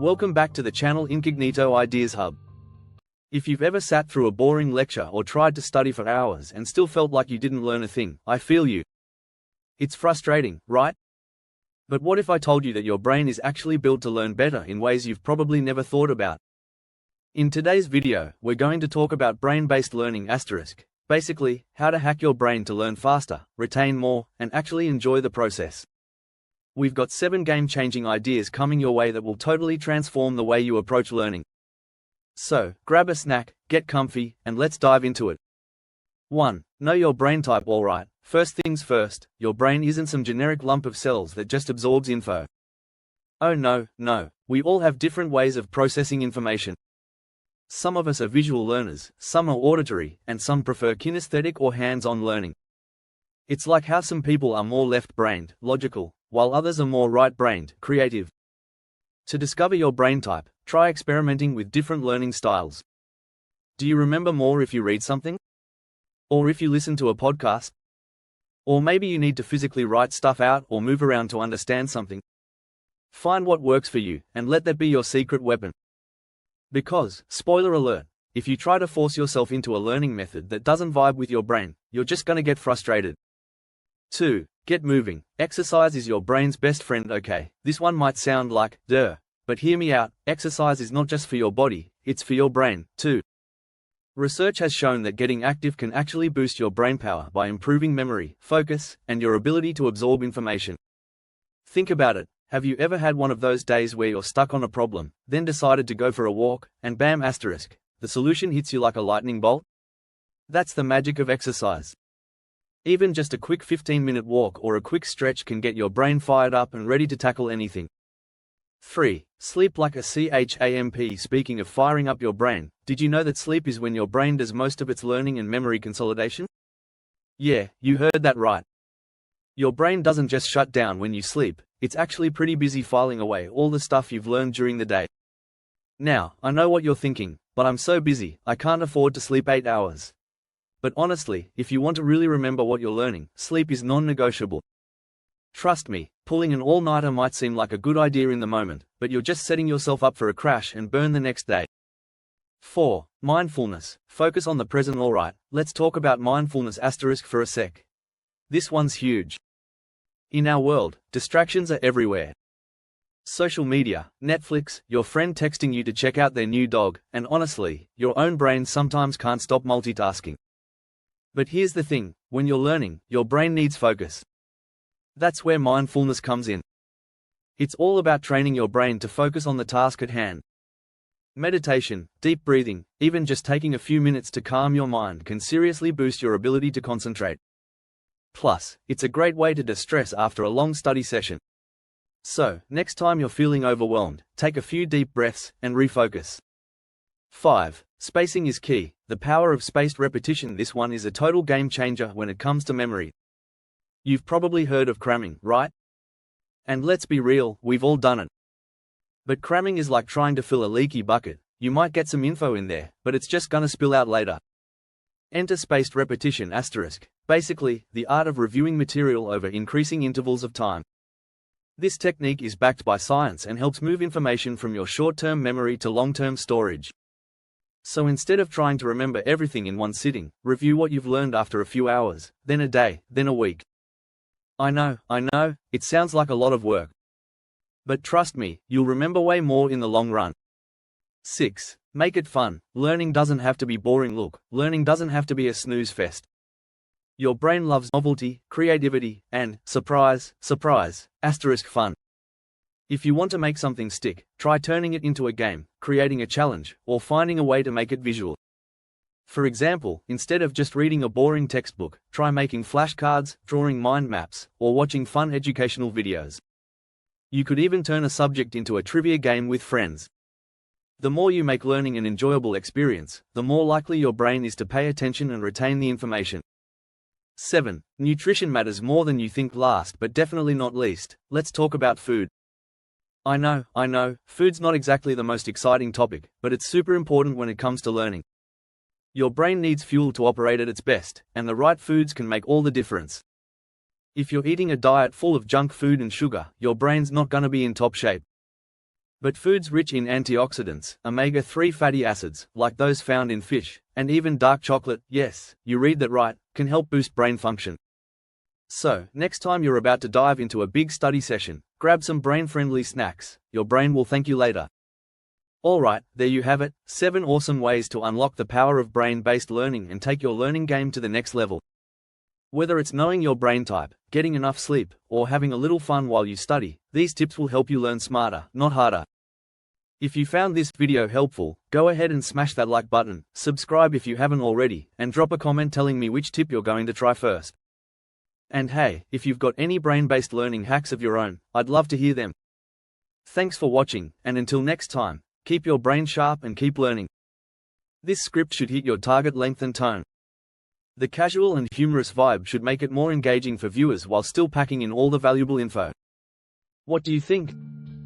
Welcome back to the channel Incognito Ideas Hub. If you've ever sat through a boring lecture or tried to study for hours and still felt like you didn't learn a thing, I feel you. It's frustrating, right? But what if I told you that your brain is actually built to learn better in ways you've probably never thought about? In today's video, we're going to talk about brain-based learning asterisk, basically, how to hack your brain to learn faster, retain more, and actually enjoy the process. We've got 7 game-changing ideas coming your way that will totally transform the way you approach learning. So, grab a snack, get comfy, and let's dive into it. 1. Know your brain type. Alright, first things first, your brain isn't some generic lump of cells that just absorbs info. Oh no, we all have different ways of processing information. Some of us are visual learners, some are auditory, and some prefer kinesthetic or hands-on learning. It's like how some people are more left-brained, logical, while others are more right-brained, creative. To discover your brain type, try experimenting with different learning styles. Do you remember more if you read something? Or if you listen to a podcast? Or maybe you need to physically write stuff out or move around to understand something? Find what works for you, and let that be your secret weapon. Because, spoiler alert, if you try to force yourself into a learning method that doesn't vibe with your brain, you're just gonna get frustrated. 2. Get moving. Exercise is your brain's best friend. Okay, this one might sound like, duh, but hear me out, exercise is not just for your body, it's for your brain, too. Research has shown that getting active can actually boost your brain power by improving memory, focus, and your ability to absorb information. Think about it, have you ever had one of those days where you're stuck on a problem, then decided to go for a walk, and bam asterisk, the solution hits you like a lightning bolt? That's the magic of exercise. Even just a quick 15-minute walk or a quick stretch can get your brain fired up and ready to tackle anything. 3. Sleep like a champ. Speaking of firing up your brain, did you know that sleep is when your brain does most of its learning and memory consolidation? Yeah, you heard that right. Your brain doesn't just shut down when you sleep, it's actually pretty busy filing away all the stuff you've learned during the day. Now, I know what you're thinking, but I'm so busy, I can't afford to sleep 8 hours. But honestly, if you want to really remember what you're learning, sleep is non-negotiable. Trust me, pulling an all-nighter might seem like a good idea in the moment, but you're just setting yourself up for a crash and burn the next day. 4. Mindfulness. Focus on the present. Alright, let's talk about mindfulness asterisk for a sec. This one's huge. In our world, distractions are everywhere. Social media, Netflix, your friend texting you to check out their new dog, and honestly, your own brain sometimes can't stop multitasking. But here's the thing, when you're learning, your brain needs focus. That's where mindfulness comes in. It's all about training your brain to focus on the task at hand. Meditation, deep breathing, even just taking a few minutes to calm your mind can seriously boost your ability to concentrate. Plus, it's a great way to de-stress after a long study session. So, next time you're feeling overwhelmed, take a few deep breaths and refocus. 5. Spacing is key. The power of spaced repetition. This one is a total game changer when it comes to memory. You've probably heard of cramming, right? And let's be real, we've all done it. But cramming is like trying to fill a leaky bucket. You might get some info in there, but it's just gonna spill out later. Enter spaced repetition asterisk. Basically, the art of reviewing material over increasing intervals of time. This technique is backed by science and helps move information from your short-term memory to long-term storage. So instead of trying to remember everything in one sitting, review what you've learned after a few hours, then a day, then a week. I know, it sounds like a lot of work. But trust me, you'll remember way more in the long run. 6. Make it fun. Learning doesn't have to be boring. Look, learning doesn't have to be a snooze fest. Your brain loves novelty, creativity, and, surprise, asterisk fun. If you want to make something stick, try turning it into a game, creating a challenge, or finding a way to make it visual. For example, instead of just reading a boring textbook, try making flashcards, drawing mind maps, or watching fun educational videos. You could even turn a subject into a trivia game with friends. The more you make learning an enjoyable experience, the more likely your brain is to pay attention and retain the information. 7. Nutrition matters more than you think. Last but definitely not least, let's talk about food. I know, food's not exactly the most exciting topic, but it's super important when it comes to learning. Your brain needs fuel to operate at its best, and the right foods can make all the difference. If you're eating a diet full of junk food and sugar, your brain's not gonna be in top shape. But foods rich in antioxidants, omega-3 fatty acids, like those found in fish, and even dark chocolate, yes, you read that right, can help boost brain function. So, next time you're about to dive into a big study session, grab some brain-friendly snacks. Your brain will thank you later. Alright, there you have it, 7 awesome ways to unlock the power of brain-based learning and take your learning game to the next level. Whether it's knowing your brain type, getting enough sleep, or having a little fun while you study, these tips will help you learn smarter, not harder. If you found this video helpful, go ahead and smash that like button, subscribe if you haven't already, and drop a comment telling me which tip you're going to try first. And hey, if you've got any brain-based learning hacks of your own, I'd love to hear them. Thanks for watching, and until next time, keep your brain sharp and keep learning. This script should hit your target length and tone. The casual and humorous vibe should make it more engaging for viewers while still packing in all the valuable info. What do you think?